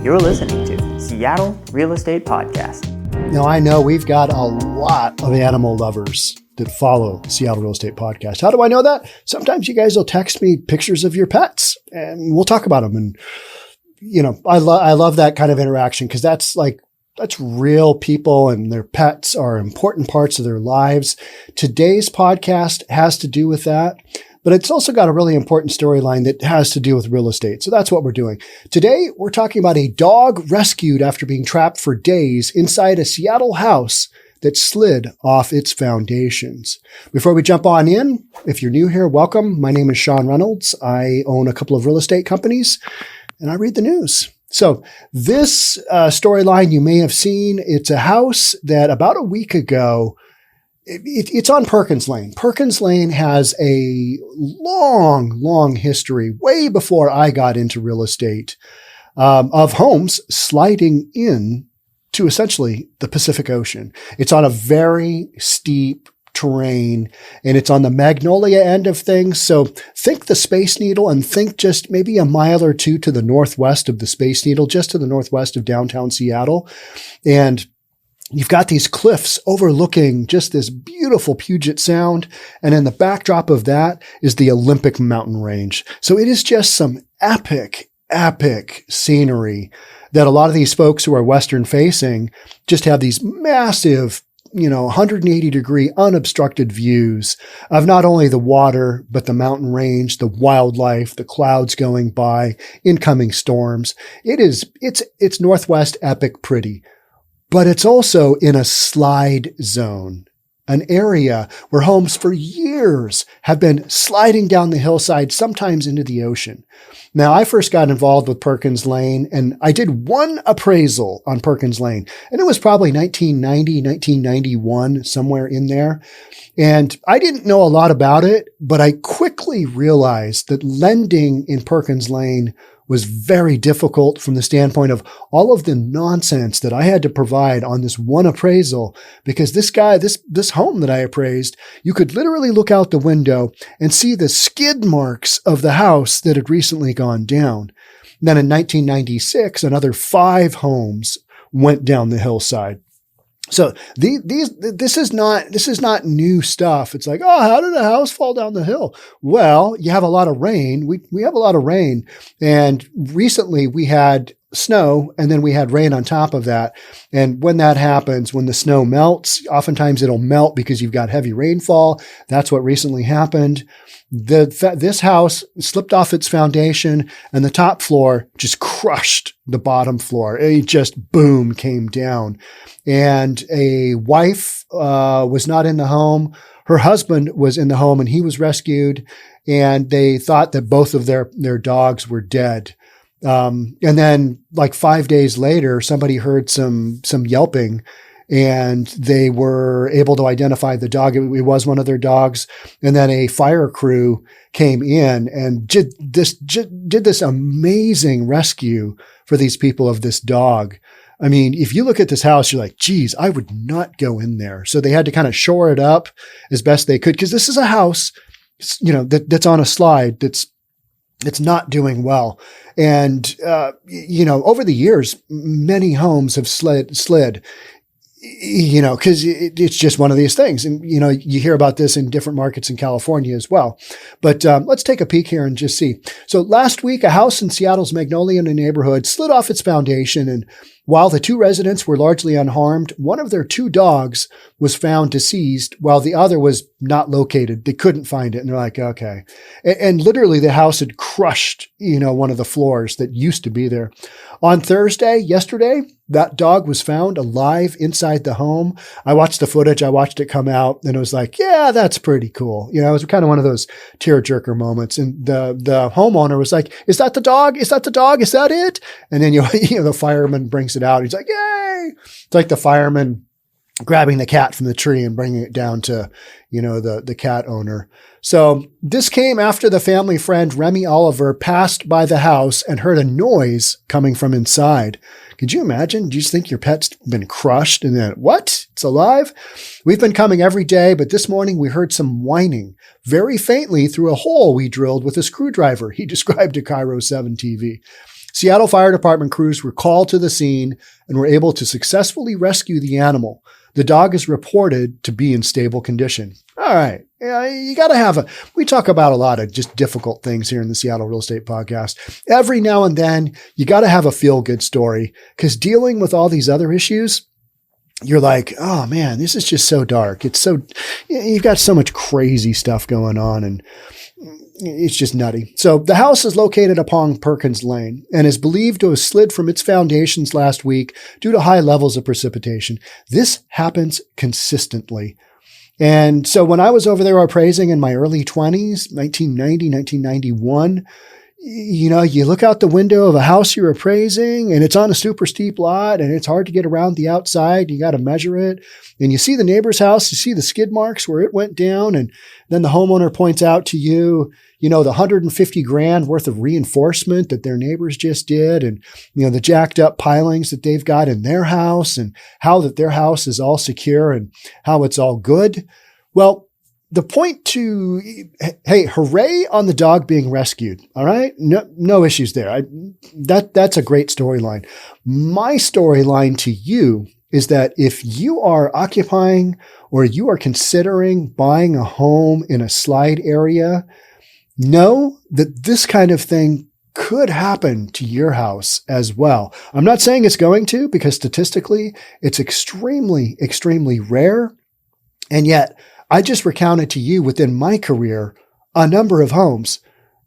You're listening to Seattle Real Estate Podcast. Now, I know we've got a lot of animal lovers that follow Seattle Real Estate Podcast. How do I know that? Sometimes you guys will text me pictures of your pets and we'll talk about them. And, you know, I love that kind of interaction because that's real people and their pets are important parts of their lives. Today's podcast has to do with that. But it's also got a really important storyline that has to do with real estate. So that's what we're doing. Today, we're talking about a dog rescued after being trapped for days inside a Seattle house that slid off its foundations. Before we jump on in, if you're new here, welcome. My name is Sean Reynolds. I own a couple of real estate companies and I read the news. So this storyline you may have seen, it's a house that about a week ago, it's on Perkins Lane. Perkins Lane has a long history, way before I got into real estate, of homes sliding in to essentially the Pacific Ocean. It's on a very steep terrain and it's on the Magnolia end of things. So think the Space Needle and think just maybe a mile or two to the northwest of the Space Needle, just to the northwest of downtown Seattle. And you've got these cliffs overlooking just this beautiful Puget Sound. And in the backdrop of that is the Olympic mountain range. So it is just some epic scenery that a lot of these folks who are Western facing just have these massive, 180 degree unobstructed views of not only the water, but the mountain range, the wildlife, the clouds going by, incoming storms. It's Northwest epic pretty. But it's also in a slide zone, an area where homes for years have been sliding down the hillside, sometimes into the ocean. Now, I first got involved with Perkins Lane and I did one appraisal on Perkins Lane, and it was probably 1990, 1991, somewhere in there. And I didn't know a lot about it, but I quickly realized that lending in Perkins Lane was very difficult from the standpoint of all of the nonsense that I had to provide on this one appraisal, because this home that I appraised, you could literally look out the window and see the skid marks of the house that had recently gone down. Then in 1996, another 5 homes went down the hillside. So this is not new stuff. It's like, oh, how did a house fall down the hill? Well, you have a lot of rain. We have a lot of rain. And recently we had snow and then we had rain on top of that. And when that happens, when the snow melts, oftentimes it'll melt because you've got heavy rainfall. That's what recently happened. This house slipped off its foundation and the top floor just crushed the bottom floor. It just boom came down. And a wife was not in the home. Her husband was in the home and he was rescued. And they thought that both of their dogs were dead. And then like 5 days later, somebody heard some yelping and they were able to identify the dog. It was one of their dogs. And then a fire crew came in and did this amazing rescue for these people of this dog. I mean, if you look at this house, you're like, geez, I would not go in there. So they had to kind of shore it up as best they could, because this is a house, that's on a slide it's not doing well. And, over the years, many homes have slid, cause it's just one of these things. And, you hear about this in different markets in California as well. But, let's take a peek here and just see. So last week, a house in Seattle's Magnolia neighborhood slid off its foundation. And while the 2 residents were largely unharmed, one of their 2 dogs was found deceased while the other was not located. They couldn't find it. And they're like, okay. And literally the house had crushed, one of the floors that used to be there. On yesterday, that dog was found alive inside the home. I watched the footage. I watched it come out and it was like, yeah, that's pretty cool. It was kind of one of those tearjerker moments. And the homeowner was like, is that the dog? Is that the dog? Is that it? And then, the fireman brings it out. He's like, yay. It's like the fireman grabbing the cat from the tree and bringing it down to, the cat owner. So this came after the family friend Remy Olivier passed by the house and heard a noise coming from inside. Could you imagine? Do you just think your pet's been crushed and then, what? It's alive? We've been coming every day, but this morning we heard some whining very faintly through a hole we drilled with a screwdriver, he described to KIRO 7 TV. Seattle Fire Department crews were called to the scene and were able to successfully rescue the animal. The dog is reported to be in stable condition. All right. Yeah, you got to we talk about a lot of just difficult things here in the Seattle Real Estate Podcast. Every now and then, you got to have a feel-good story, because dealing with all these other issues, you're like, oh man, this is just so dark. You've got so much crazy stuff going on, and it's just nutty. So the house is located upon Perkins Lane and is believed to have slid from its foundations last week due to high levels of precipitation. This happens consistently. And so when I was over there appraising in my early 20s, 1990, 1991, you look out the window of a house you're appraising and it's on a super steep lot and it's hard to get around the outside. You got to measure it. And you see the neighbor's house, you see the skid marks where it went down. And then the homeowner points out to you, the $150,000 worth of reinforcement that their neighbors just did. And, the jacked up pilings that they've got in their house, and how that their house is all secure and how it's all good. Well, the point to, hey, hooray on the dog being rescued. All right. No issues there. That's a great storyline. My storyline to you is that if you are occupying or you are considering buying a home in a slide area, know that this kind of thing could happen to your house as well. I'm not saying it's going to, because statistically it's extremely, extremely rare. And yet I just recounted to you within my career a number of homes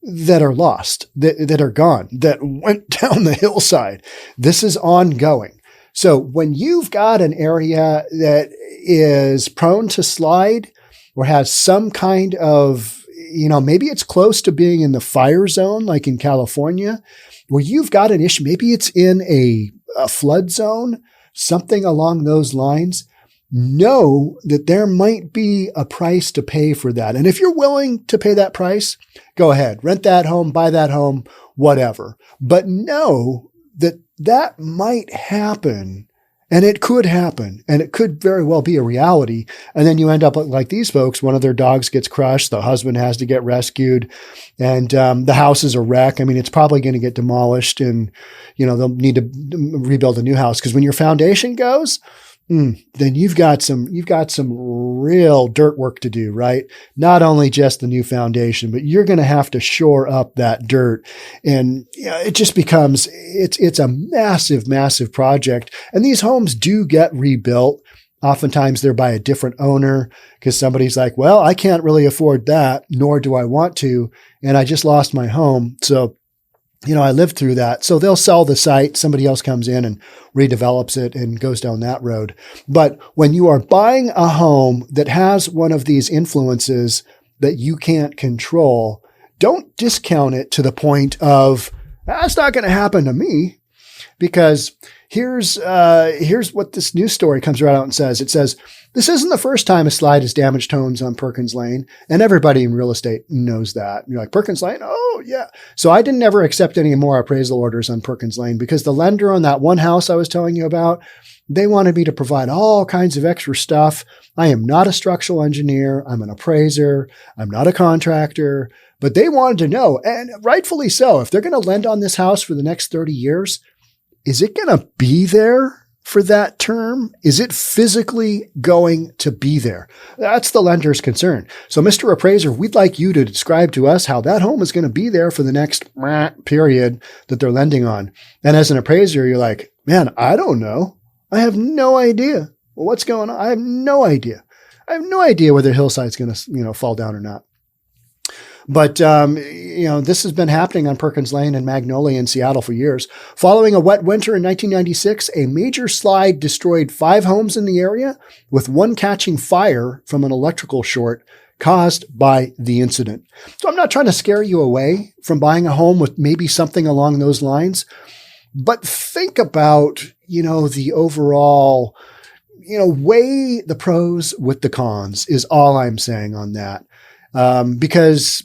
that are lost, that are gone, that went down the hillside. This is ongoing. So when you've got an area that is prone to slide or has some kind of, maybe it's close to being in the fire zone, like in California, where you've got an issue, maybe it's in a flood zone, something along those lines, know that there might be a price to pay for that. And if you're willing to pay that price, go ahead, rent that home, buy that home, whatever. But know that that might happen, and it could happen, and it could very well be a reality. And then you end up like these folks, one of their dogs gets crushed, the husband has to get rescued, and the house is a wreck. I mean, it's probably going to get demolished, and, they'll need to rebuild a new house, because when your foundation goes, then you've got some real dirt work to do, right? Not only just the new foundation, but you're going to have to shore up that dirt. And it just becomes, it's a massive, massive project. And these homes do get rebuilt. Oftentimes they're by a different owner, because somebody's like, well, I can't really afford that, nor do I want to. And I just lost my home. So I lived through that. So they'll sell the site. Somebody else comes in and redevelops it and goes down that road. But when you are buying a home that has one of these influences that you can't control, don't discount it to the point of, that's not going to happen to me. Because here's what this news story comes right out and says. It says, this isn't the first time a slide has damaged homes on Perkins Lane, and everybody in real estate knows that. You're like, Perkins Lane? Oh, yeah. So I didn't ever accept any more appraisal orders on Perkins Lane, because the lender on that one house I was telling you about, they wanted me to provide all kinds of extra stuff. I am not a structural engineer. I'm an appraiser. I'm not a contractor. But they wanted to know, and rightfully so, if they're going to lend on this house for the next 30 years, is it going to be there for that term? Is it physically going to be there? That's the lender's concern. So, Mr. Appraiser, we'd like you to describe to us how that home is going to be there for the next period that they're lending on. And as an appraiser, you're like, man, I don't know. I have no idea. Well, what's going on? I have no idea. I have no idea whether hillside's going to, fall down or not. But, this has been happening on Perkins Lane and Magnolia in Seattle for years. Following a wet winter in 1996, a major slide destroyed 5 homes in the area, with one catching fire from an electrical short caused by the incident. So I'm not trying to scare you away from buying a home with maybe something along those lines, but think about, the overall, weigh the pros with the cons is all I'm saying on that. Because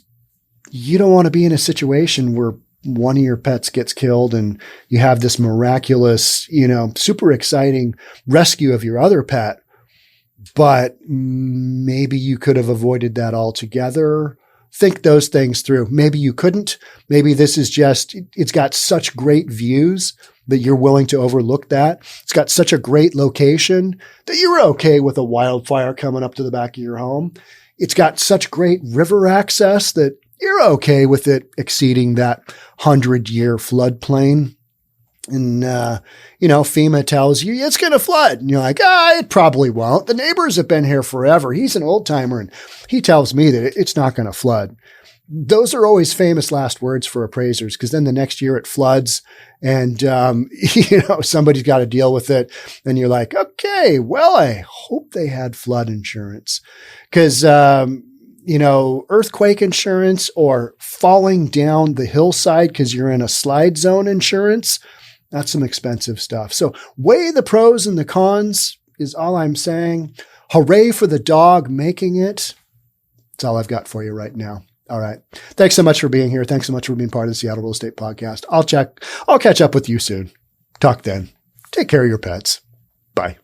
you don't want to be in a situation where one of your pets gets killed and you have this miraculous, super exciting rescue of your other pet, but maybe you could have avoided that altogether think those things through. Maybe you couldn't. Maybe this is just, it's got such great views that you're willing to overlook that. It's got such a great location that you're okay with a wildfire coming up to the back of your home. It's got such great river access that you're okay with it exceeding that 100-year floodplain. And, FEMA tells you it's going to flood. And you're like, it probably won't. The neighbors have been here forever. He's an old timer and he tells me that it's not going to flood. Those are always famous last words for appraisers, because then the next year it floods and, somebody's got to deal with it. And you're like, okay, well, I hope they had flood insurance, because, earthquake insurance or falling down the hillside because you're in a slide zone insurance, that's some expensive stuff. So weigh the pros and the cons is all I'm saying. Hooray for the dog making it. That's all I've got for you right now. All right. Thanks so much for being here. Thanks so much for being part of the Seattle Real Estate Podcast. I'll catch up with you soon. Talk then. Take care of your pets. Bye.